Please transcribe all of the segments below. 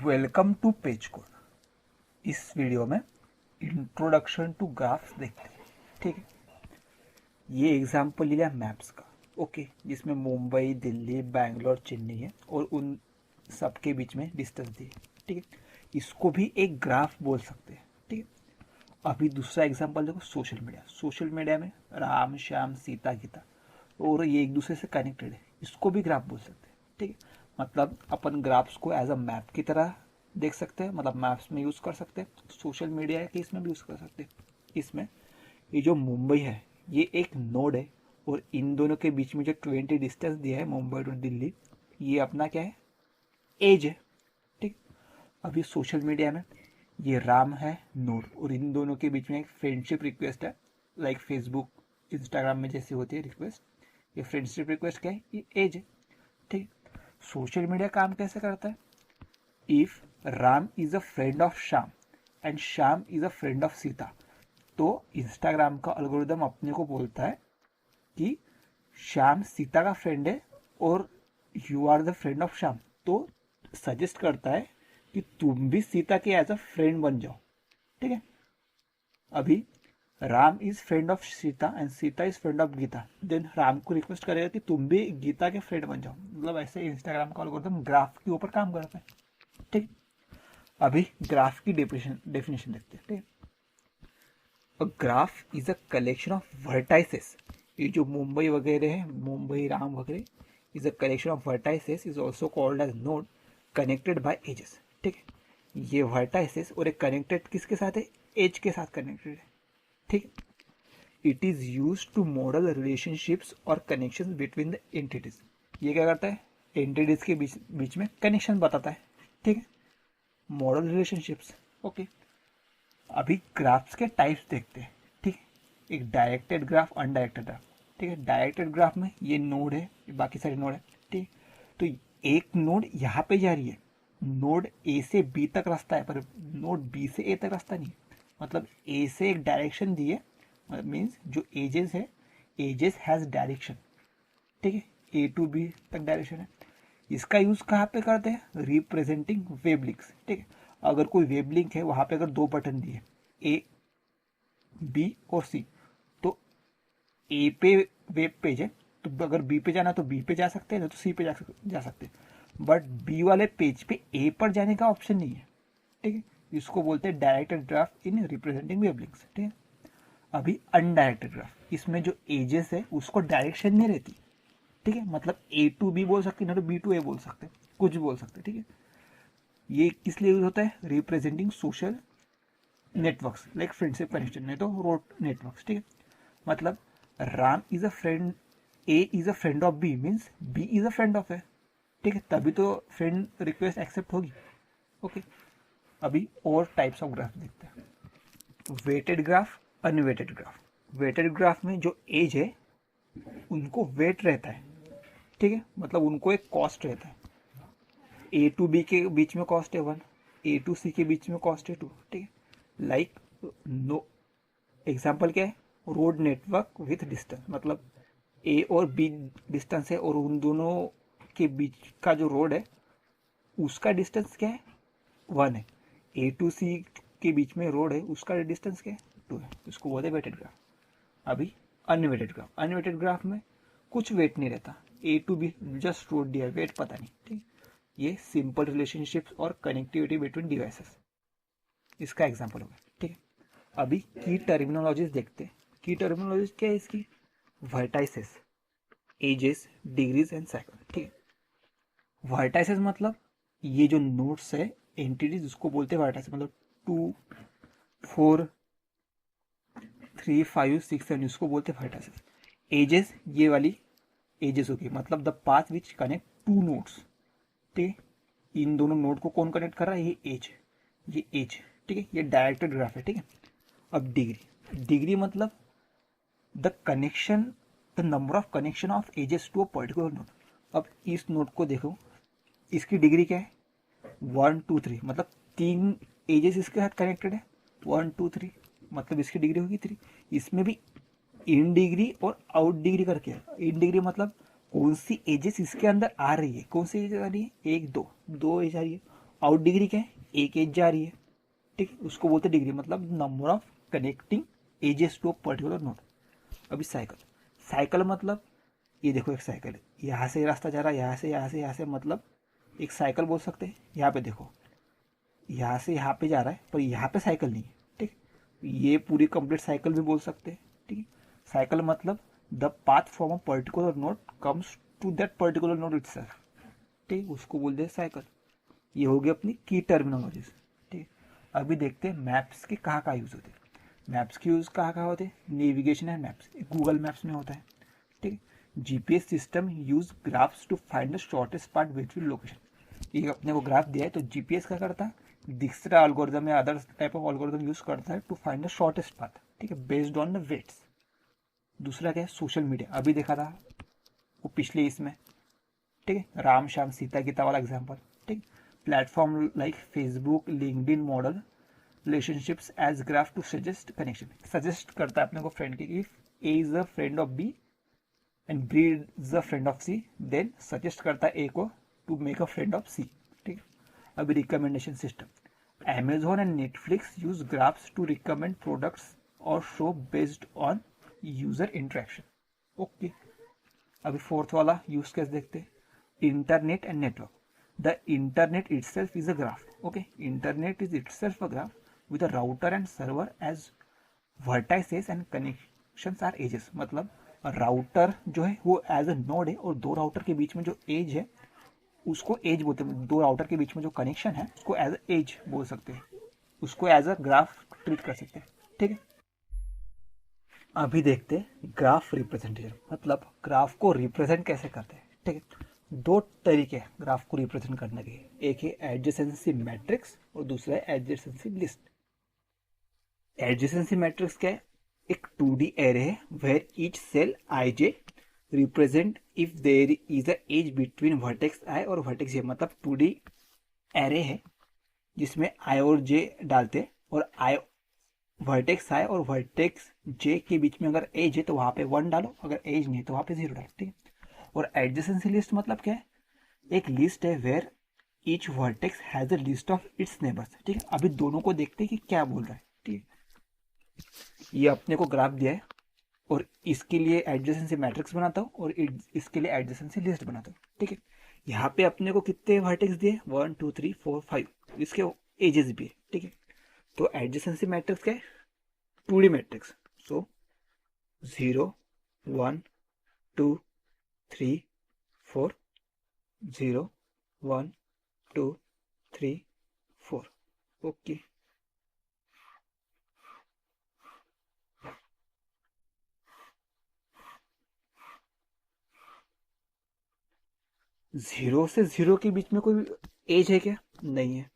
Welcome to page code. इस video में introduction to graphs देखते हैं। ठीक है, ये एग्जाम्पल लिया मैप्स का। ओके, जिसमें मुंबई, दिल्ली, बैंगलोर, चेन्नई है और उन सब के बीच में डिस्टेंस दी है। ठीक है, इसको भी एक ग्राफ बोल सकते हैं। ठीक है, अभी दूसरा एग्जाम्पल देखो, सोशल मीडिया। सोशल मीडिया में राम, श्याम, सीता, गीता और ये एक दूसरे से कनेक्टेड है, इसको भी ग्राफ बोल सकते हैं। ठीक है, मतलब अपन ग्राफ्स को एज अ मैप की तरह देख सकते हैं, मतलब मैप्स में यूज़ कर सकते हैं, सोशल मीडिया के इसमें भी यूज़ कर सकते हैं। इसमें ये जो मुंबई है ये एक नोड है और इन दोनों के बीच में जो 20 डिस्टेंस दिया है मुंबई टू दिल्ली, ये अपना क्या है, एज है। ठीक, अभी सोशल मीडिया में ये राम है नोड और इन दोनों के बीच में एक फ्रेंडशिप रिक्वेस्ट है, लाइक फेसबुक, इंस्टाग्राम में जैसे होती है रिक्वेस्ट, ये फ्रेंडशिप रिक्वेस्ट क्या है, ये एज है। ठीक, सोशल मीडिया काम कैसे करता है? If Ram is a friend of Shyam and Shyam is a friend of Sita, तो इंस्टाग्राम का एल्गोरिदम अपने को बोलता है कि श्याम सीता का फ्रेंड है और you are the friend of Shyam, तो सजेस्ट करता है कि तुम भी सीता के एज अ फ्रेंड बन जाओ। ठीक है, अभी Ram is friend of Sita and Sita is friend of Gita, then Ram को रिक्वेस्ट करेगा कि तुम भी गीता के फ्रेंड बन जाओ। मतलब ऐसे इंस्टाग्राम का एल्गोरिथम ग्राफ के ऊपर काम करता है। ठीक, अभी ग्राफ की डेफिनेशन देखते हैं। ठीक, a graph is a collection of vertices. ये जो मुंबई वगैरह है, मुंबई, राम वगैरह, is a collection of vertices, is also called as node connected by edges. ठीक है, ये वर्टाइसेस और एक कनेक्टेड किसके साथ है, एज के साथ कनेक्टेड है। ठीक, it is use to model relationships और कनेक्शन बिटवीन द एंटिटीज। ये क्या करता है, एंटिटीज के बीच में कनेक्शन बताता है। ठीक है, मॉडल रिलेशनशिप्स। ओके, अभी ग्राफ्स के टाइप्स देखते हैं। ठीक है, एक डायरेक्टेड ग्राफ, अनडायरेक्टेड ग्राफ। ठीक है, डायरेक्टेड ग्राफ में ये नोड है, बाकी सारे नोड है। ठीक, तो एक नोड यहाँ पे जा रही है, नोड ए से बी तक रास्ता है पर नोड बी से ए तक रास्ता नहीं है। मतलब ए से एक डायरेक्शन दी है, मीन्स जो एजेस है, एजेस हैज डायरेक्शन। ठीक है, ए टू बी तक डायरेक्शन है। इसका यूज कहाँ पे करते हैं, रिप्रेजेंटिंग वेब लिंक्स। ठीक है, अगर कोई वेब लिंक है, वहां पे अगर दो बटन दिए, ए, बी और सी, तो ए पे वेब पेज है, तो अगर बी पे जाना तो बी पे जा सकते हैं, ना तो सी पे जा सकते हैं। बट बी वाले पेज पे ए पर जाने का ऑप्शन नहीं है। ठीक है, इसको बोलते हैं डायरेक्टेड ग्राफ इन रिप्रेजेंटिंग वेब लिंक्स। ठीक है, अभी अनडायरेक्टेड ग्राफ, इसमें जो एजेस है उसको डायरेक्शन नहीं रहती। ठीक है, मतलब ए टू बी बोल सकते, ना तो बी टू ए बोल सकते, कुछ भी बोल सकते। ठीक है, ये किस लिए यूज होता है, representing social networks like friendship connection, नहीं तो रोड नेटवर्क्स। ठीक है, मतलब Ram is a friend, A is a friend of B, means B is a friend of A. ठीक है, तभी तो फ्रेंड रिक्वेस्ट एक्सेप्ट होगी। ओके, अभी और टाइप्स ऑफ ग्राफ देखते हैं। Weighted graph, unweighted graph. Weighted graph में जो एज है उनको वेट रहता है। ठीक है, मतलब उनको एक कॉस्ट रहता है। ए टू बी के बीच में कॉस्ट है 1, ए टू सी के बीच में कॉस्ट है 2। ठीक है, लाइक नो एग्जाम्पल क्या है, रोड नेटवर्क विथ डिस्टेंस, मतलब ए और बी डिस्टेंस है और उन दोनों के बीच का जो रोड है उसका डिस्टेंस क्या है, 1 है। ए टू सी के बीच में रोड है, उसका डिस्टेंस क्या है, 2 है। इसको बोलते हैं वेटेड ग्राफ। अभी अनवेटेड ग्राफ, अनवेटेड ग्राफ में कुछ वेट नहीं रहता, ए टू बी जस्ट रोड दिया, वेट पता नहीं। ठीक, ये सिंपल रिलेशनशिप्स और कनेक्टिविटी बिटवीन डिवाइसेस, इसका एग्जांपल होगा। ठीक है, अभी की टर्मिनोलॉजीज देखते हैं। की टर्मिनोलॉजीज क्या है इसकी, vertices, edges, degrees and cycle. ठीक है, वर्टाइसेस मतलब ये जो नोड्स है, एंटिटीज, उसको बोलते हैं वर्टाइसेस। मतलब 2, 4, 3, 5, 6, 7, इसको बोलते हैं वर्टाइसेस। एजेस, ये वाली एजेस होगी, मतलब the path which connect two nodes. ठीक है, इन दोनों नोड को कौन कनेक्ट कर रहा है, ये एज, ये एज। ठीक है, ये डायरेक्टेड ग्राफ है। ठीक है, अब डिग्री, डिग्री मतलब the connection, the number of connection of edges to a particular node. अब इस नोड को देखो, इसकी डिग्री क्या है, 1, 2, 3, मतलब 3 एजेस इसके साथ कनेक्टेड है, 1, 2, 3, मतलब इसकी डिग्री होगी 3। इसमें भी इन डिग्री और आउट डिग्री करके, इन डिग्री मतलब कौन सी एजेस इसके अंदर आ रही है, कौन सी एजेस आ रही है, 1, 2 एज आ रही है, आउट डिग्री क्या है, एक एज जा रही है, ठीक है, उसको बोलते डिग्री, मतलब number of connecting edges to a particular node. अभी साइकिल, साइकिल मतलब ये देखो एक साइकिल है, यहाँ से रास्ता जा रहा है, यहाँ से यहाँ से यहाँ से, मतलब एक साइकिल बोल सकते हैं। यहाँ पे देखो, यहाँ से यहाँ पे जा रहा है पर यहाँ पे साइकिल नहीं है, ठीक है, ये पूरी कंप्लीट साइकिल भी बोल सकते हैं, ठीक है। साइकिल मतलब the path from a particular node comes to that particular node itself, ठीक है, उसको बोलते हैं साइकिल। ये हो गई अपनी की टर्मिनोलॉजीज, ठीक है। अभी देखते हैं मैप्स के कहाँ कहाँ यूज़ होते हैं। मैप्स के यूज़ कहाँ कहाँ होते हैं, navigation and maps, Google maps में होता है, ठीक है। GPS system use graphs to find the shortest part between location. ये अपने को ग्राफ दिया है तो जीपीएस क्या करता है, दिक्सरा एल्गोरिथम या other type of algorithm use करता है to find the shortest path, ठीक है, बेस्ड ऑन द वेट्स। दूसरा क्या है, सोशल मीडिया, अभी देखा था वो पिछले इसमें, ठीक है, राम श्याम सीता गीता वाला एग्जाम्पल, ठीक। Platform like Facebook LinkedIn model relationships as graph to suggest connection, suggest करता है अपने को फ्रेंड की, if A is a friend of B and B is a friend of C, then suggest करता है ए को to make a friend of C, ठीक है। अभी recommendation system, Amazon and Netflix use graphs to recommend products or show based on user interaction. Okay, अभी fourth वाला use case देखते हैं, internet and network. The internet itself is a graph, okay, internet is itself a graph with a router and server as vertices and connections are edges, मतलब router जो है वो as a node है और दो router के बीच में जो एज है उसको एज बोलते हैं, दो राउटर के बीच में जो कनेक्शन है उसको एज अ एज बोल सकते हैं, उसको एज अ ग्राफ ट्रीट कर सकते हैं, ठीक है। अभी देखते हैं ग्राफ रिप्रेजेंटेशन, मतलब ग्राफ को रिप्रेजेंट कैसे करते हैं, ठीक है। दो तरीके हैं ग्राफ को रिप्रेजेंट करने के, एक है एडजेसेंसी मैट्रिक्स और दूसरा है एडजेसेंसी लिस्ट। एडजेसेंसी मैट्रिक्स क्या है, एक 2D एरे है where each cell I J represent if there is a edge between vertex I और वर्टेक्स जे, मतलब 2D एरे है जिसमें आई और जे डालते हैं और आई वर्टेक्स आई और वर्टेक्स जे के बीच में अगर एज है तो वहां पे 1 डालो, अगर एज नहीं है तो वहां पे 0 डालो, ठीक है। और एडजेसेंसी लिस्ट मतलब क्या है, एक लिस्ट है where each vertex has a list of its neighbours, ठीक है। अभी दोनों को देखते हैं कि क्या बोल रहा है, ठीक है। ये अपने को ग्राफ दिया है और इसके लिए एडजेसेंसी मैट्रिक्स बनाता हूँ और इसके लिए एडजेसेंसी लिस्ट बनाता हूँ, ठीक है। यहाँ पे अपने को कितने वर्टेक्स दिए, 1 2 3 4 5, इसके एजेस भी है, ठीक है। तो एडजेसेंसी मैट्रिक्स क्या है, 2D मैट्रिक्स, सो 0 1 2 3 4, 0 1 2 3 4, ओके। जीरो से जीरो के बीच में कोई एज है क्या, नहीं है।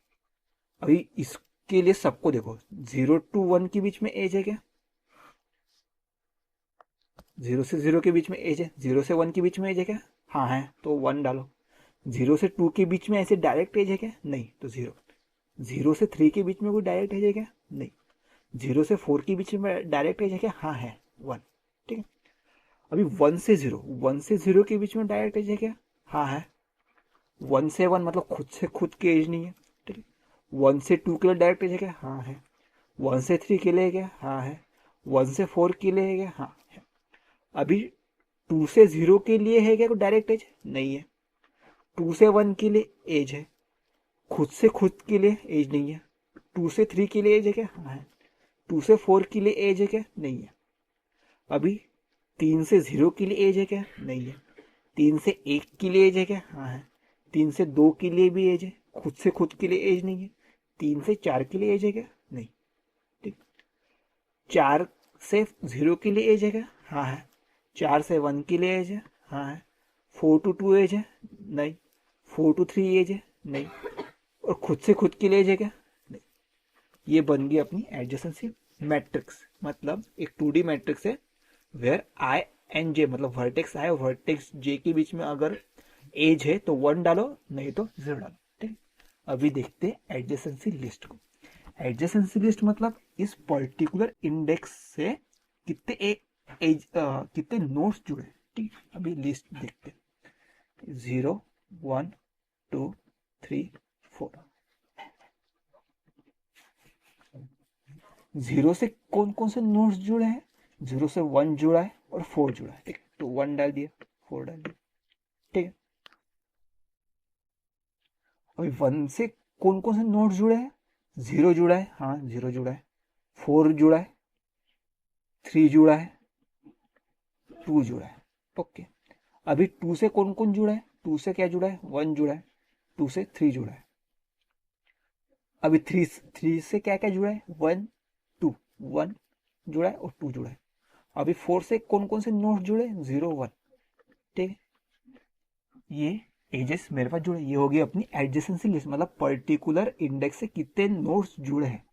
अभी इसके लिए सबको देखो, 0 to 1 के बीच में एज है क्या, 0 से 0 के बीच में एज है, 0 से 1 के बीच में एज है क्या, हाँ है, तो 1 डालो। 0 से 2 के बीच में ऐसे डायरेक्ट एज है क्या, नहीं, तो 0। 0 से 3 के बीच में कोई डायरेक्ट एज है क्या, नहीं। 0 से 4 के बीच में डायरेक्ट एज है क्या, हाँ है, 1, ठीक है। अभी 1 से 0, 1 से 0 के बीच में डायरेक्ट एज है क्या, हाँ है। 1 से 1 मतलब खुद से खुद की एज नहीं है, ठीक है। 1 से 2 के लिए डायरेक्ट एज है क्या, हाँ है। 1 से 3 के लिए क्या, हाँ है। 1 से 4 के लिए है क्या, हाँ है। अभी 2 से 0 के लिए है क्या कोई डायरेक्ट एज, नहीं है। 2 से 1 के लिए एज है, खुद से खुद के लिए एज नहीं है। 2 से 3 के लिए एज है क्या, हाँ है। 2 से 4 के लिए एज है क्या, नहीं है। अभी 3 से 0 के लिए एज है क्या, नहीं है। 3 से 1 के लिए एज है क्या, हाँ है। 3 से 2 के लिए भी एज है, खुद से खुद के लिए एज नहीं है। 3 से 4 के लिए एज है क्या, नहीं, ठीक। 4 से 0 के लिए एज है क्या, हाँ है। 4 से 1 के लिए एज है, हाँ है। 4 to 2 एज है, नहीं। 4 to 3 एज है, नहीं। और खुद से खुद के लिए एज है क्या, नहीं। ये बन गई अपनी एडजेसेंसी मैट्रिक्स, मतलब एक 2D मैट्रिक्स है वेयर आई एंड जे, मतलब वर्टेक्स आई और वर्टेक्स जे के बीच में अगर एज है तो 1 डालो, नहीं तो 0 डालो, ठीक। अभी देखते हैं एडजेसेंसी लिस्ट को। एडजेसेंसी लिस्ट मतलब इस पर्टिकुलर इंडेक्स से कितने कितने नोड्स जुड़े, ठीक। अभी लिस्ट देखते हैं, 0 1 2 3 4, जीरो से कौन कौन से नोड्स जुड़े हैं, जीरो से 1 जुड़ा है और 4 जुड़ा है, ठीक है, तो 1 डाल दिया, 4 डाल दिया, ठीक है। अभी 1 से कौन कौन से नोड्स जुड़े हैं, जीरो जुड़ा है, हाँ जीरो जुड़ा है, 4 जुड़ा है, 3 जुड़ा है, 2 जुड़ा है, ओके। अभी 2 से कौन कौन जुड़ा है, 2 से क्या जुड़ा है, 1 जुड़ा है, 2 से 3 जुड़ा है। अभी 3 से क्या क्या जुड़ा है, 1 2, 1 जुड़ा है और 2 जुड़ा है। अभी 4 से कौन कौन से नोड्स जुड़े, 0 1, ठीक है। ये एजेस मेरे पास जुड़े, ये होगी अपनी एडजेसेंसी लिस्ट, मतलब पर्टिकुलर इंडेक्स से कितने नोड्स जुड़े हैं,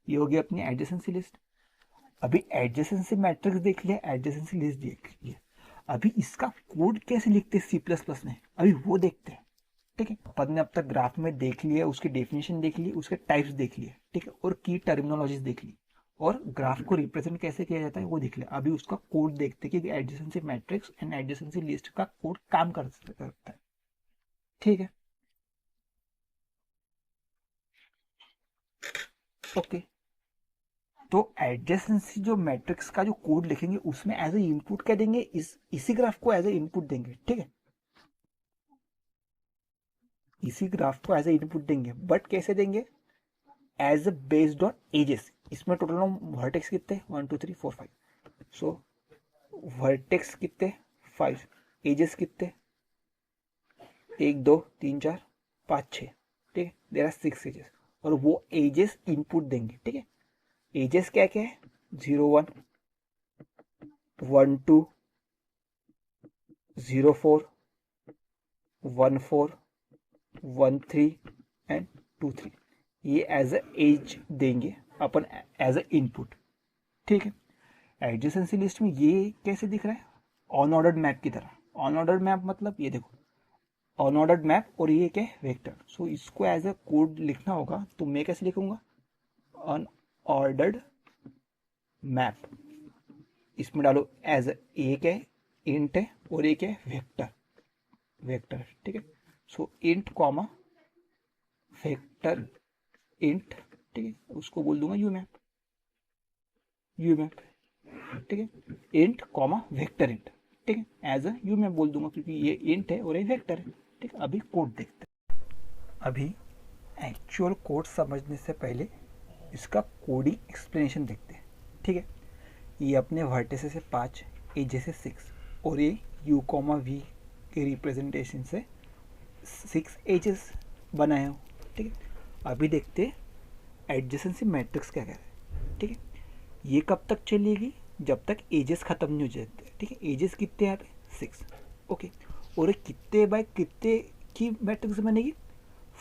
ये होगी अपनी एडजेसेंसी लिस्ट। अभी एडजेसेंसी मैट्रिक्स देख लिया, एडजेसेंसी लिस्ट देख लिया। अभी इसका कोड कैसे लिखते हैं सी प्लस प्लस में, अभी वो देखते हैं, ठीक है। अपन ने अब तक ग्राफ में देख लिया, उसकी डेफिनेशन देख ली, उसके टाइप्स देख लिए, ठीक है, और की टर्मिनोलॉजीज देख ली, और ग्राफ को रिप्रेजेंट कैसे किया जाता है वो देख लिया। अभी उसका कोड देखते हैं कि adjacency matrix and adjacency list का कोड काम करता है, ठीक है, ओके। तो एडजेसेंसी जो मैट्रिक्स का जो कोड लिखेंगे उसमें एज ए इनपुट क्या देंगे, इसी ग्राफ को एज ए इनपुट देंगे, ठीक है, इसी ग्राफ को एज ए इनपुट देंगे, बट कैसे देंगे, as a based on edges. इसमें टोटल वर्टेक्स कितने, 1 2 3 4 5, सो वर्टेक्स कितने 5, एजेस कितने 1 2 3 4 5 6, ठीक है, देयर आर 6 एजेस, और वो एजेस इनपुट देंगे, ठीक है। एजेस क्या क्या है, 0 1 1 2 0 4 1 4 1 3 एंड 2 3, ये एज अ एज देंगे अपन एज अ इनपुट, ठीक है। एडजेसेंसी लिस्ट में ये कैसे दिख रहा है, अनऑर्डर्ड मैप की तरह। अनऑर्डर्ड मैप मतलब ये देखो, अनऑर्डर्ड मैप, और ये क्या है, वेक्टर। सो इसको एज अ कोड लिखना होगा, तो मैं कैसे लिखूंगा, अनऑर्डर्ड मैप, इसमें डालो एज एक है, इंट है, और एक है वेक्टर, वेक्टर, ठीक है। सो इंट कॉमा वेक्टर इंट, ठीक है, उसको बोल दूंगा यू मैप, यू मैप, ठीक है, इंट कॉमा वेक्टर इंट, ठीक है, एज अ यू मैप बोल दूंगा क्योंकि ये इंट है और ये वेक्टर है, ठीक है। अभी कोड देखते हैं। अभी एक्चुअल कोड समझने से पहले इसका कोडिंग एक्सप्लेनेशन देखते हैं, ठीक है। ये अपने वर्टिसेस से 5, एजेस से 6, और ये यू कॉमा वी के रिप्रेजेंटेशन से 6 एजेस बनाए हो, ठीक है। अभी देखते हैं एडजेसेंसी मैट्रिक्स क्या कह रहे हैं, ठीक है। ये कब तक चलेगी, जब तक एजेस खत्म नहीं हो जाते, ठीक है। एजेस कितने यहाँ पे 6, ओके, और कितने बाय कितने की मैट्रिक्स बनेगी,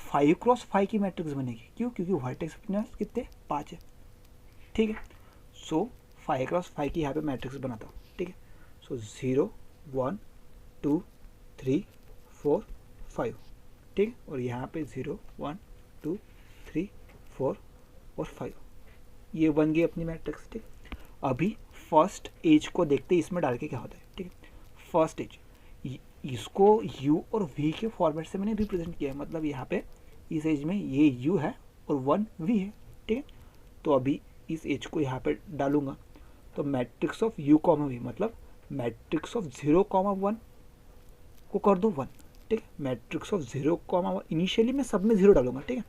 5 क्रॉस 5 की मैट्रिक्स बनेगी, क्यों, क्योंकि वर्टेक्स अपने पास कितने 5 है, ठीक है। सो 5 क्रॉस 5 की यहाँ पे मैट्रिक्स बनाता हूँ, ठीक है। सो 0 1 2 3 4 5, ठीक है, और यहाँ पे 0 1 2 3 4 और 5, ये बन गई अपनी मैट्रिक्स, ठीक है। अभी फर्स्ट एज को देखते हैं इसमें डाल के क्या होता है, ठीक है। फर्स्ट एज, इसको u और v के फॉर्मेट से मैंने रिप्रेजेंट किया है, मतलब यहाँ पे इस एज में ये u है और 1 v है, ठीक है। तो अभी इस एज को यहाँ पे डालूंगा, तो matrix of u comma v, मतलब मैट्रिक्स ऑफ 0 कॉमा 1 को कर दो 1, ठीक है। मैट्रिक्स ऑफ 0 कॉमा 1, इनिशियली मैं सब में 0 डालूंगा, ठीक है,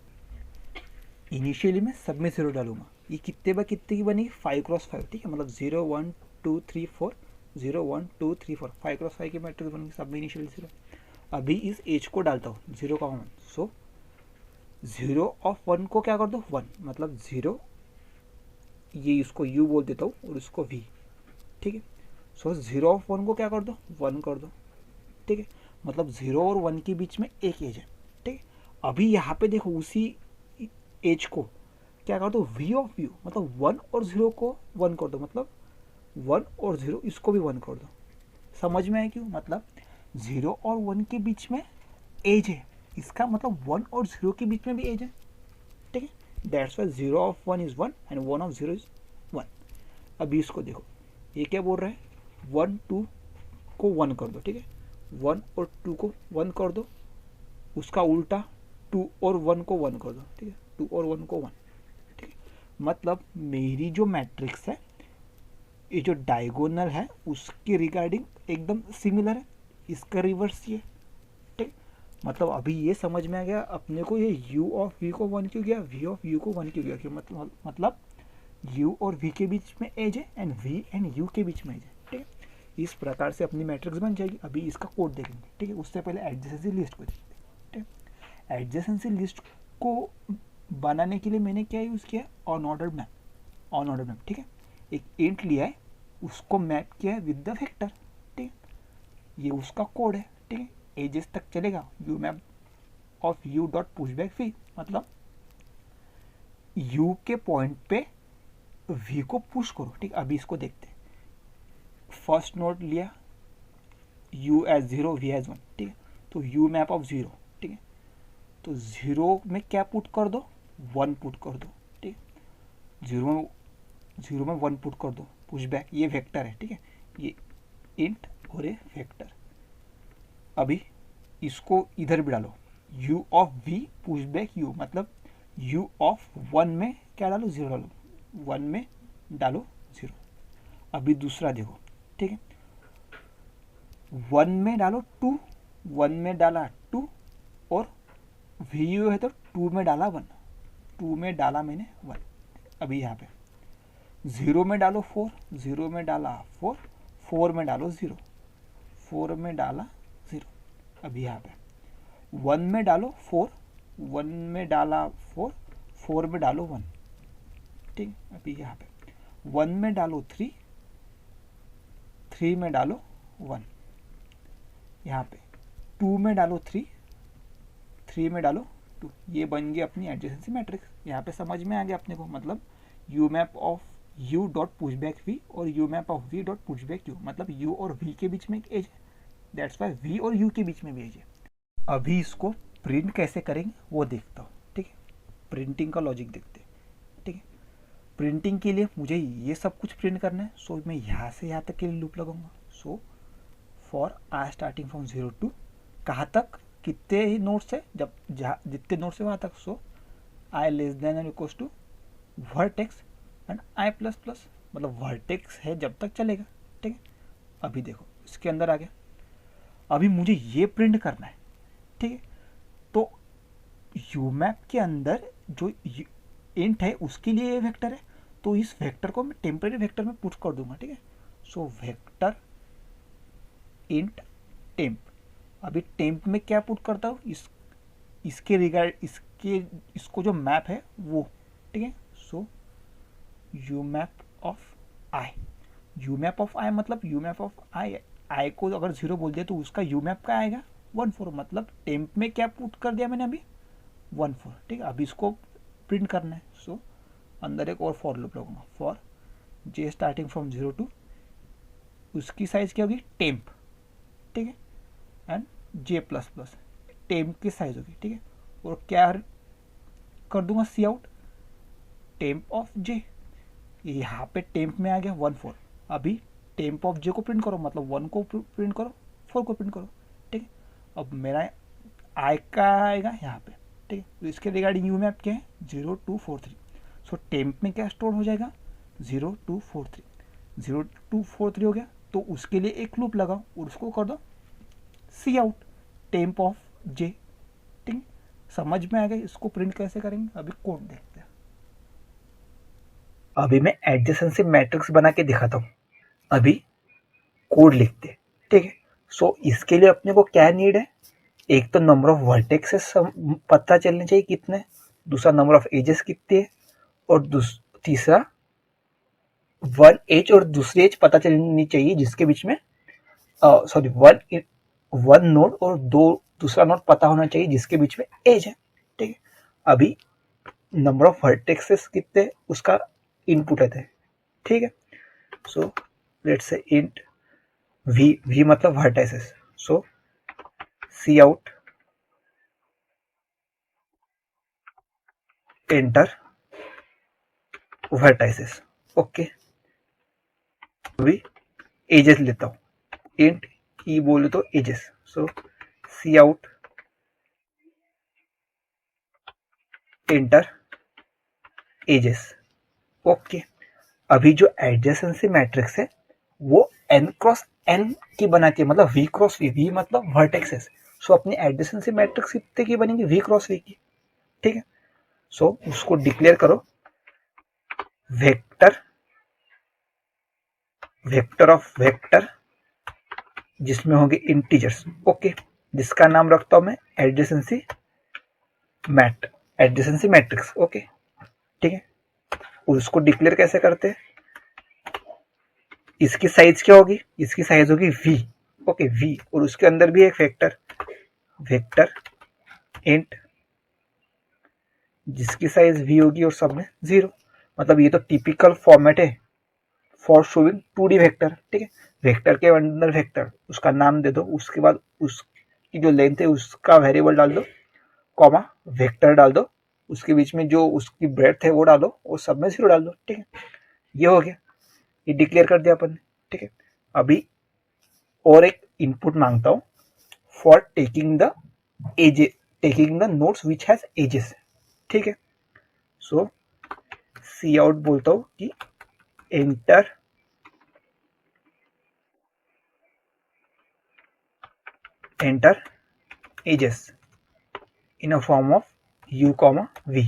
इनिशियली मैं सब में 0 डालूंगा। ये कितने बाय कितने की बनेगी, 5 क्रॉस 5, ठीक है, मतलब 0 1 2 3 4 0 1 2 3 4 5 क्रॉस 5 की मैट्रिक्स बनेगी, सब में इनिशियली 0। अभी इस एज को डालता हूँ 0 कॉमा 1, सो 0 ऑफ 1 को क्या कर दो 1, मतलब 0, ये इसको u बोल देता हूँ और इसको v, ठीक है। सो 0 ऑफ 1 को क्या कर दो 1 कर दो, ठीक है, मतलब 0 और 1 के बीच में एक एज है, ठीक है। अभी यहाँ पे देखो उसी एज को क्या कर दो v ऑफ u, मतलब 1 और 0 को 1 कर दो, मतलब 1 और 0 इसको भी 1 कर दो। समझ में आया क्यों, मतलब 0 और 1 के बीच में एज है, इसका मतलब 1 और 0 के बीच में भी एज है, ठीक है। That's Y 0 of 1 is 1 and 1 of 0 is 1। अभी इसको देखो, ये क्या बोल रहा है, 1 2 को 1 कर दो, ठीक है, 1 और 2 को 1 कर दो, उसका उल्टा 2 और 1 को 1 कर दो, ठीक है, 2 और 1 को 1, ठीक है। मतलब मेरी जो मैट्रिक्स है, ये जो डायगोनल है उसके रिगार्डिंग एकदम सिमिलर है, इसका रिवर्स ये। ठीक, मतलब अभी ये समझ में आ गया अपने को, ये u ऑफ v को 1 क्यों गया, v ऑफ u को 1 क्यों गया, कि मतलब u और v के बीच में एज है एंड v एंड u के बीच में एज है। ठीक है, इस प्रकार से अपनी मैट्रिक्स बन जाएगी। अभी इसका कोड देखेंगे। ठीक है, उससे पहले एडजेसेंसी लिस्ट को देखते हैं। ठीक है, एडजेसेंसी लिस्ट को बनाने के लिए मैंने क्या यूज़ किया, on order map. On order map, ठीक है, एक इंट लिया है, उसको मैप किया है विद द वेक्टर। ठीक है, ये उसका कोड है। ठीक है, एजेस तक चलेगा, u map of you dot push back v, मतलब यू के पॉइंट पे वी को पुश करो। ठीक, अभी इसको देखते हैं। फर्स्ट नोड लिया, u एज 0 v एज 1। ठीक है, तो u मैप ऑफ 0। ठीक है, तो 0 में क्या पुट कर दो, 1 पुट कर दो। ठीक है, 0 में 1 पुट कर दो, पुश बैक, ये वेक्टर है। ठीक है, ये इंट और ये वेक्टर। अभी इसको इधर भी डालो, u of v push back u, मतलब u ऑफ 1 में क्या डालो, 0 डालो, 1 में डालो 0। अभी दूसरा देखो। ठीक है, 1 में डालो 2, 1 में डाला 2, और वी यू है तो 2 में डाला 1, 2 में डाला मैंने 1। अभी यहाँ पे 0 में डालो 4, 0 में डाला 4, 4 में डालो 0, 4 में डाला 0। अभी यहाँ पे 1 में डालो 4, 1 में डाला 4, 4 में डालो 1। ठीक, अभी यहाँ पे 1 में डालो 3, 3 में डालो 1। यहाँ पे 2 में डालो 3, 3 में डालो 2। ये बन गई अपनी एडजेसेंसी मैट्रिक्स। यहाँ पे समझ में आ गया अपने को, मतलब U map of you dot push back V और U map of V dot push back U, मतलब यू और वी के बीच में एक एज है, दैट्स वाई वी और यू के बीच में भी एज है। अभी इसको प्रिंट कैसे करेंगे वो देखता हूँ। ठीक है, प्रिंटिंग का लॉजिक देखते हैं। ठीक है, प्रिंटिंग के लिए मुझे ये सब कुछ प्रिंट करना है, सो मैं यहाँ से यहाँ तक के लिए लूप लगाऊंगा। So for i starting from 0 to कहाँ तक, कितने ही नोट्स है, जब जहाँ जितने नोट्स है वहाँ तक। So i less than or equals to vertex and i plus plus, मतलब वर्टेक्स है जब तक चलेगा। ठीक है, अभी देखो इसके अंदर आ गया। अभी मुझे ये प्रिंट करना है। ठीक है, तो यू मैप के अंदर जो इंट है उसके लिए ये वेक्टर है, तो इस वेक्टर को मैं टेम्परेरी वेक्टर में पुट कर दूंगा। ठीक है, सो वेक्टर इंट टेम्प। अभी टेम्प में क्या पुट करता हूँ, इसके रिगार्ड इसको जो मैप है वो। ठीक है, so U map of I, U map of I मतलब यू मैप ऑफ आई को अगर 0 बोल दिया तो उसका यू मैप का आएगा 1 4, मतलब टेम्प में क्या पुट कर दिया मैंने अभी 1 4। ठीक है, अभी इसको प्रिंट करना है। सो अंदर एक और फॉर लूप लगाऊंगा, for j starting from 0 to, उसकी साइज क्या होगी टेम्प। ठीक है, and j plus plus temp की साइज होगी। ठीक है, और क्या कर दूंगा, c out temp of j. यहाँ पे टेम्प में आ गया 1 4। अभी टेम्प ऑफ जे को प्रिंट करो, मतलब 1 को प्रिंट करो, 4 को प्रिंट करो। ठीक है, अब मेरा आई का आएगा यहाँ पे। ठीक है, तो इसके रिगार्डिंग यू मैप क्या है 0 2 4 3। सो टेम्प में क्या स्टोर हो जाएगा 0 2 4 3, 0 2 4 3 हो गया। तो उसके लिए एक लूप लगाओ और उसको कर दो सी आउट टेम्प ऑफ जे। ठीक है, समझ में आ गया इसको प्रिंट कैसे करेंगे। अभी कोड देखते हैं। अभी मैं एडजेसेंसी मैट्रिक्स बना के दिखाता हूँ। अभी कोड लिखते हैं। ठीक है, सो इसके लिए अपने को क्या नीड है, एक तो नंबर ऑफ वर्टेक्सेस पता चलने चाहिए कितने, दूसरा नंबर ऑफ एजेस कितने है, और तीसरा 1 एज और दूसरी एज पता चलनी चाहिए जिसके बीच में, सॉरी 1 नोड और दूसरा नोड पता होना चाहिए जिसके बीच में एज है। ठीक है, अभी नंबर ऑफ वर्टेक्सेस कितने उसका इनपुट है। ठीक है, so let's say int v मतलब वर्टेक्सेस। सो सी आउट एंटर वर्टाइसेस। ओके, अभी एजेस लेता हूँ, इंट ई बोले तो एजेस। सो सी आउट एंटर एजेस। ओके, अभी जो एडजेसेंसी मैट्रिक्स है वो n क्रॉस n की बनाती है, मतलब v क्रॉस v मतलब वर्टेक्सेस। सो अपनी एडजेसेंसी मैट्रिक्स कितने की बनेगी, v क्रॉस v की। ठीक है, सो उसको डिक्लेयर करो वेक्टर, वेक्टर ऑफ वेक्टर जिसमें होंगे इंटीजर्स। ओके, जिसका नाम रखता हूं मैं एडजेसेंसी एडजेसेंसी मैट्रिक्स। ओके, ठीक है, उसको डिक्लेयर कैसे करते हैं, इसकी साइज क्या होगी, इसकी साइज होगी v। ओके, v, और उसके अंदर भी एक वेक्टर, वेक्टर इंट जिसकी साइज v होगी और सब में 0। मतलब ये तो टिपिकल फॉर्मेट है फॉर शोइंग 2D वेक्टर। ठीक है, वेक्टर के अंदर वेक्टर, उसका नाम दे दो, उसके बाद उसकी जो लेंथ है उसका वेरिएबल डाल दो, कॉमा वेक्टर डाल दो, उसके बीच में जो उसकी ब्रेड्थ है वो डालो और सब में 0 डाल दो। ठीक है, ये हो गया, ये डिक्लेयर कर दिया अपन ने। ठीक है, अभी और एक इनपुट मांगता हूं for taking the edge, taking the nodes which has edges. ठीक है, सो सी आउट बोलता हूं कि enter edges in a form of u, v।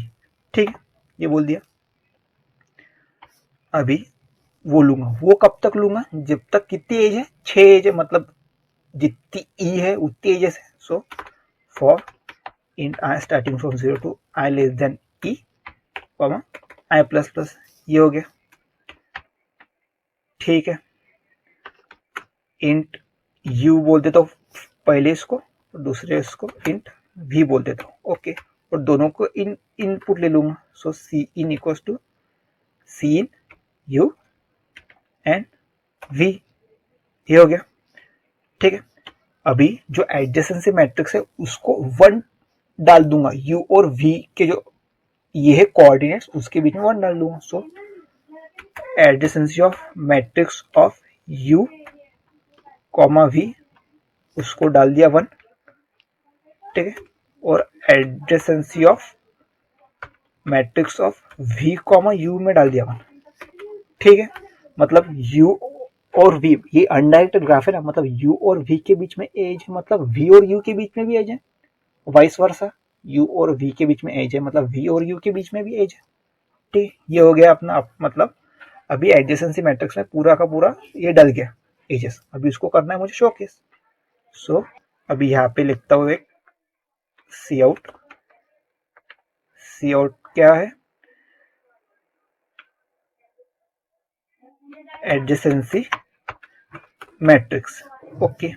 ठीक है, ये बोल दिया। अभी वो लूंगा, वो कब तक लूंगा, जब तक कितनी एज है, 6 एज है, मतलब जितनी ई है उतनी एजेस है। So for int i starting from 0 to i less than e, i plus plus, ये हो गया। ठीक है, int u बोल देता हूँ पहले इसको, दूसरे इसको int v बोल देता हूँ। ओके, और दोनों को इनपुट ले लूंगा। So cin equals to cin u and v, ये हो गया। ठीक है, अभी जो एडजेसेंसी मैट्रिक्स है उसको 1 डाल दूंगा, u और v के जो ये है कोऑर्डिनेट्स उसके बीच में 1 डाल दूंगा। So adjacency of matrix of u, v, उसको डाल दिया 1। ठीक है, और adjacency of matrix of v, u में डाल दिया 1। ठीक है, मतलब u और v, ये अनडायरेक्टेड ग्राफ है ना, मतलब u और v के बीच में एज है, मतलब v और u के बीच में भी एज है, वाइस वर्सा। u और v के बीच में एज है, मतलब v और u के बीच में भी एज है। ठीक, ये हो गया अपना, मतलब अभी एडजेसेंसी मैट्रिक्स में पूरा का पूरा ये डल गया एजेस। अभी उसको करना है मुझे शोकेस। सो अभी यहाँ पे लिखता हूँ एक सी आउट, सी आउट क्या है, एडजेसेंसी मैट्रिक्स। ओके,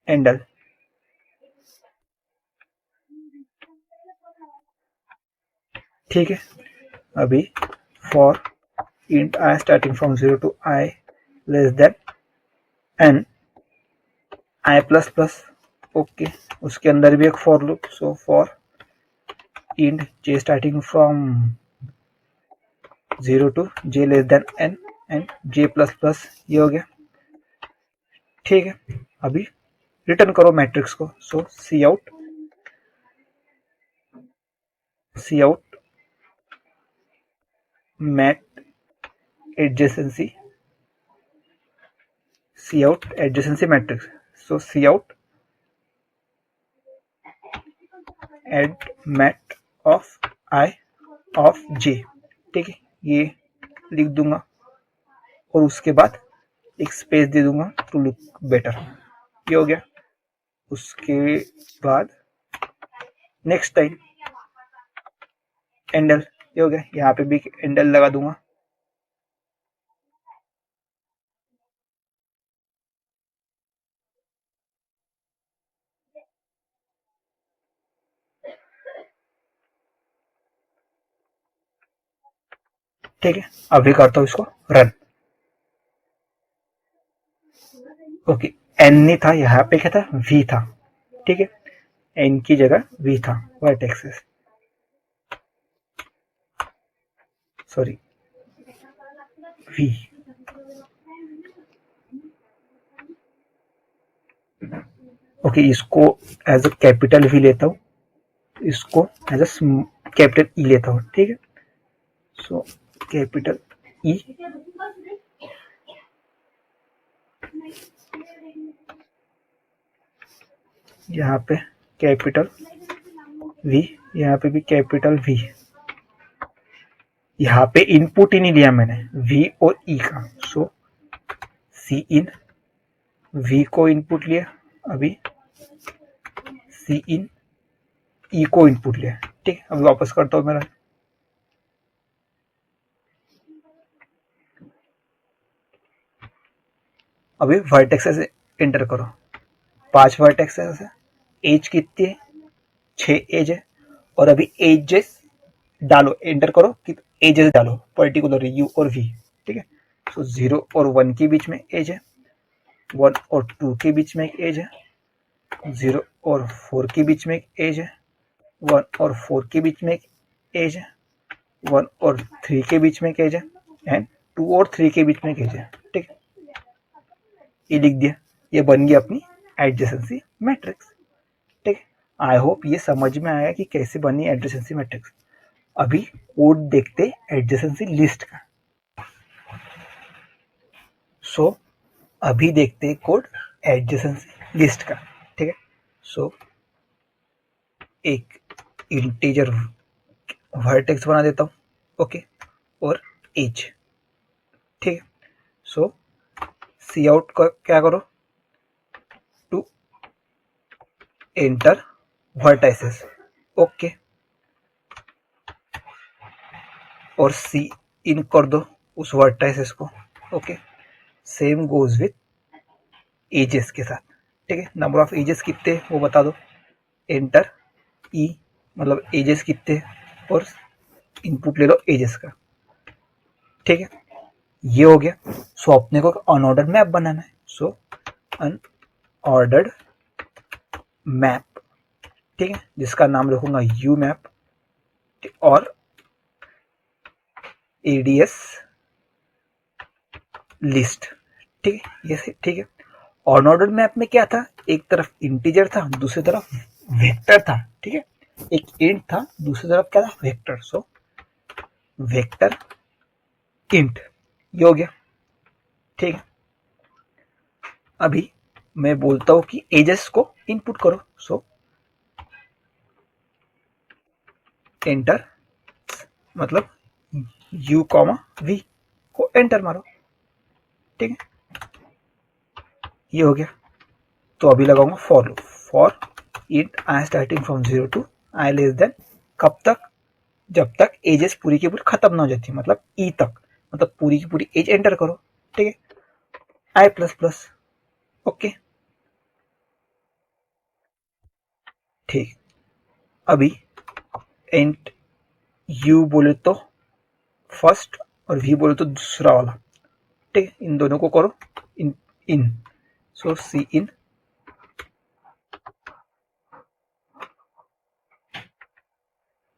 एंडल। ठीक है, अभी for int i starting from 0 to i less than n i plus plus. Okay, उसके अंदर भी एक for loop. So for int j starting from 0 to j less than n and j plus plus, ये हो गया। ठीक है, अभी रिटर्न करो मैट्रिक्स को। So C out mat adjacency, cout adjacency matrix. So C out ad mat of I of J. ठीक है, ये लिख दूंगा और उसके बाद एक स्पेस दे दूंगा टू लुक बेटर, ये हो गया। उसके बाद नेक्स्ट टाइम एंडल, ये हो गया, यहाँ पे भी एंडल लगा दूंगा। ठीक है, अभी करता हूँ इसको रन। ओके, एन नहीं था यहाँ पे, क्या था, वी था। ठीक है, एन की जगह वी था, वर्टेक्सेस, सॉरी वी। ओके, इसको एज अ कैपिटल वी लेता हूँ, इसको एज अ कैपिटल ई लेता हूँ। ठीक है, सो कैपिटल ई, यहाँ पे कैपिटल वी, यहाँ पे भी कैपिटल वी। यहाँ पे इनपुट ही नहीं लिया मैंने वी और ई का, सो सी इन, वी को इनपुट लिया, अभी सी इन ई को इनपुट लिया। ठीक, अब वापस करता हूँ मेरा। अभी वर्टेक्सेस एंटर करो, 5 वर्टेक्सेस है, एज कितनी है, 6 एज है, और अभी एजेस डालो, एंटर करो कि एजेस डालो पर्टिकुलर यू और वी। ठीक है, सो 0 और 1 के बीच में एज है, 1 और 2 के बीच में एक एज है, 0 और 4 के बीच में एक एज है, 1 और 4 के बीच में एक एज है, 1 और 3 के बीच में एक एज है, एंड 2 और 3 के बीच में एक एज है। ठीक, ये लिख दिया, ये बन गया अपनी एडजेसेंसी मैट्रिक्स। ठीक, आई होप ये समझ में आया कि कैसे बनी एडजेसेंसी मैट्रिक्स। अभी कोड देखते एडजेसेंसी लिस्ट का। सो अभी देखते कोड एडजेसेंसी लिस्ट का। ठीक है, सो एक इंटीजर वर्टेक्स बना देता हूँ, ओके, और एज। ठीक है, सो सी आउट क्या करो, टू एंटर वर्टाइसेस, ओके, और सी इन कर दो उस वर्टाइसेस को, okay. Same goes with edges के साथ। ठीक है, नंबर ऑफ एजेस कितने वो बता दो, एंटर ई, मतलब एजेस कितने, और इनपुट ले लो एजेस का। ठीक है, ये हो गया। सो अपने को अनऑर्डर्ड मैप बनाना है, सो अनऑर्डर्ड मैप, ठीक है, जिसका नाम रखूंगा यू मैप और एडीएस लिस्ट। ठीक है, ये ठीक है। अनऑर्डर्ड मैप में क्या था, एक तरफ इंटीजर था, दूसरी तरफ वेक्टर था। ठीक है, एक इंट था, दूसरी तरफ क्या था, वेक्टर। सो वेक्टर इंट, ये हो गया। ठीक है, अभी मैं बोलता हूं कि एजेस को इनपुट करो, सो एंटर, मतलब यू कॉमा वी को एंटर मारो। ठीक है, ये हो गया। तो अभी लगाऊंगा for loop, for int i starting from 0 to i less than, कब तक, जब तक एजेस पूरी की पूरी खत्म ना हो जाती, मतलब ई तक, मतलब पूरी की पूरी एज एंटर करो। ठीक है, आई प्लस प्लस, ओके। ठीक, अभी एंट यू बोले तो फर्स्ट और वी बोले तो दूसरा वाला। ठीक है, इन दोनों को करो इन इन, सो सी इन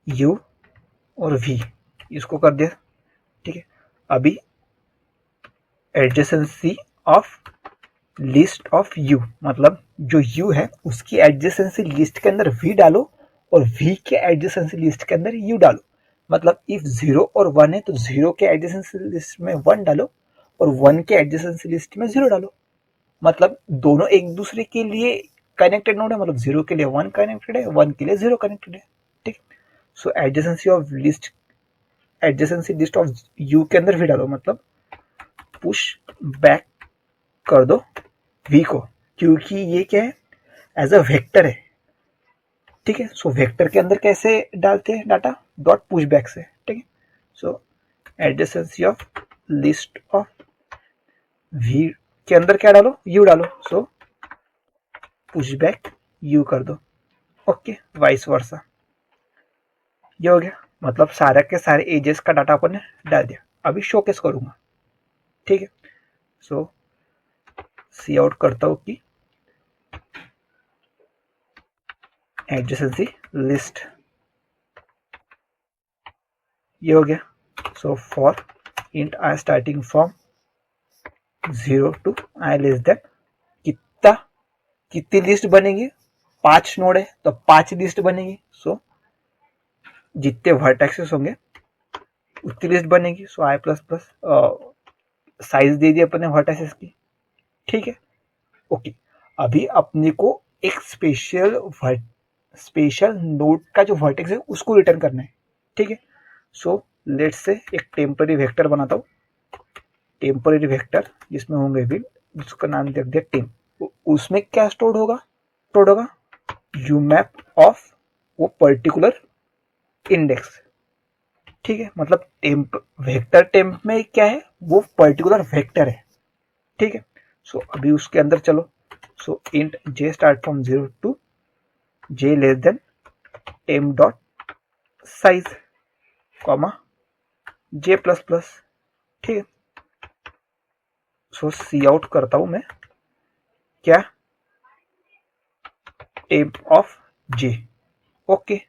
यू और वी, इसको कर दिया। ठीक है, अभी adjacency of list of you, मतलब जो यू है उसकी एडजेसेंसी लिस्ट के अंदर वी डालो और वी के एडजेसेंसी लिस्ट के अंदर यू डालो। मतलब इफ 0 और 1 है तो 0 के एडजेसेंसी लिस्ट में 1 डालो और 1 के एडजेसेंसी लिस्ट में 0 डालो। मतलब दोनों एक दूसरे के लिए कनेक्टेड नोड है, मतलब 0 के लिए 1 कनेक्टेड है, 1 के लिए 0 कनेक्टेड है। ठीक, so adjacency of list, adjacency list of U के अंदर वी डालो, मतलब पुश बैक कर दो वी को, क्योंकि ये क्या है, एज अ वेक्टर है। ठीक है, सो वेक्टर के अंदर कैसे डालते हैं डाटा, डॉट पुश बैक से। ठीक है, so adjacency of list of V के अंदर क्या डालो, यू डालो, सो पुश बैक यू कर दो, ओके, वाइस वर्सा। ये हो गया, मतलब सारे के सारे एजेस का डाटा अपन ने डाल दिया। अभी शोकेस करूंगा। ठीक है, सो सी आउट करता हूं कि एडजेसेंसी लिस्ट, ये हो गया। So for int i starting from 0 to i less than, कितना, कितनी लिस्ट बनेगी, 5 नोड है तो 5 लिस्ट बनेगी। सो जितने वर्टेक्सेस होंगे उतनी लिस्ट बनेगी। सो आई प्लस प्लस साइज दे दी अपने वर्टिसेस की, ठीक है। ओके, अभी अपने को एक स्पेशल नोड का जो वर्टेक्स है उसको रिटर्न करना है, ठीक है। सो लेट्स से एक टेम्पररी वेक्टर बनाता हूँ, टेम्पररी वेक्टर जिसमें होंगे भी, उसका नाम दे दिया टेम। उसमें क्या स्टोर होगा यू मैप ऑफ वो पर्टिकुलर इंडेक्स, ठीक है। मतलब टेम्प वेक्टर टेम्प में क्या है, वो पर्टिकुलर वेक्टर है, ठीक है। सो अभी उसके अंदर चलो। So int J start from 0 to J less than temp dot size comma J plus plus, ठीक है। सो सी आउट करता हूं मैं क्या, टेम्प ऑफ जे, ओके।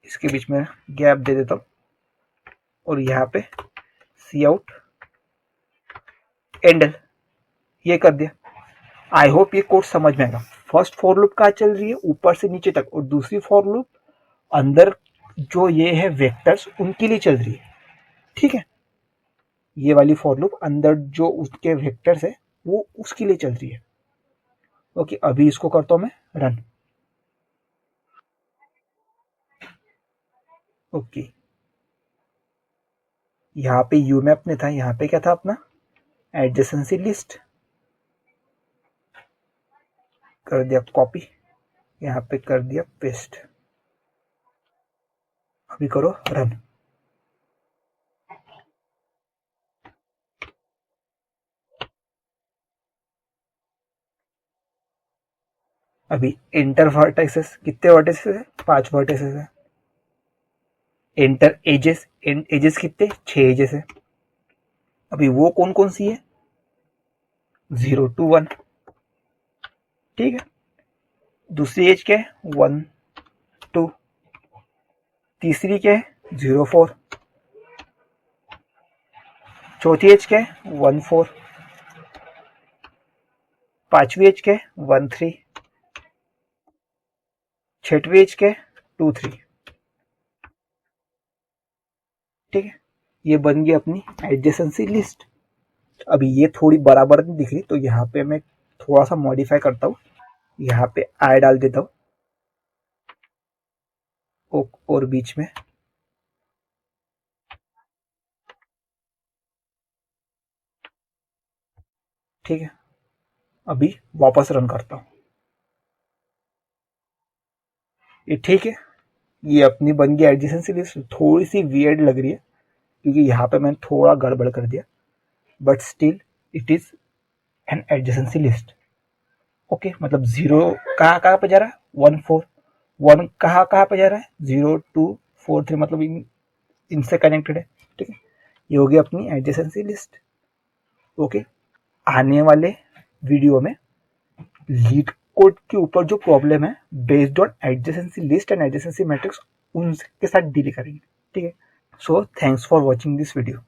इसके बीच में गैप दे देता हूं और यहाँ पे सी आउट एंडल, ये कर दिया। आई होप ये कोड समझ में आएगा। फर्स्ट फॉर लूप कहाँ चल रही है, ऊपर से नीचे तक, और दूसरी फॉर लूप अंदर जो ये है वेक्टर्स उनके लिए चल रही है, ठीक है। ये वाली फॉर लूप अंदर जो उसके वेक्टर्स है वो उसके लिए चल रही है, ओके। अभी इसको करता हूं मैं रन, ओके। यहाँ पे यूमैप में था, यहाँ पे क्या था अपना एडजेसेंसी लिस्ट, कर दिया कॉपी, यहाँ पे कर दिया पेस्ट। अभी करो रन, अभी एंटर वर्टिसेस, कितने वर्टिसेस है, 5 वर्टिसेस है। एंटर एजेस, एजेस कितने, 6 एजेस है। अभी वो कौन कौन सी है, 0 to 1, ठीक है। दूसरी एज क्या है, 1 2, तीसरी क्या है 0 4, चौथी एज क्या है 1 4, पांचवी एज क्या है 1 3, छठवीं एज क्या है 2 3, ठीक है। ये बन गई अपनी एडजेसेंसी लिस्ट। अभी ये थोड़ी बराबर नहीं दिख रही, तो यहाँ पे मैं थोड़ा सा मॉडिफाई करता हूँ, यहाँ पे आई डाल देता हूँ और बीच में, ठीक है। अभी वापस रन करता हूँ, ये ठीक है। ये अपनी बन गई एडजेसेंसी लिस्ट। थोड़ी सी वियर्ड लग रही है क्योंकि यहाँ पे मैंने थोड़ा गड़बड़ कर दिया, but still it is an adjacency list, okay. मतलब 0 कहाँ कहाँ पे जा रहा है, 1 4, 1 कहाँ कहाँ पे जा रहा है, 0 2 4 3, मतलब इनसे कनेक्टेड है, ठीक है। ये हो गई अपनी एडजेसेंसी लिस्ट, ओके। आने वाले वीडियो में लीड कोड के ऊपर जो प्रॉब्लम है based on adjacency list and adjacency matrix, उनके साथ डील करेंगे, ठीक है। So thanks for watching this video.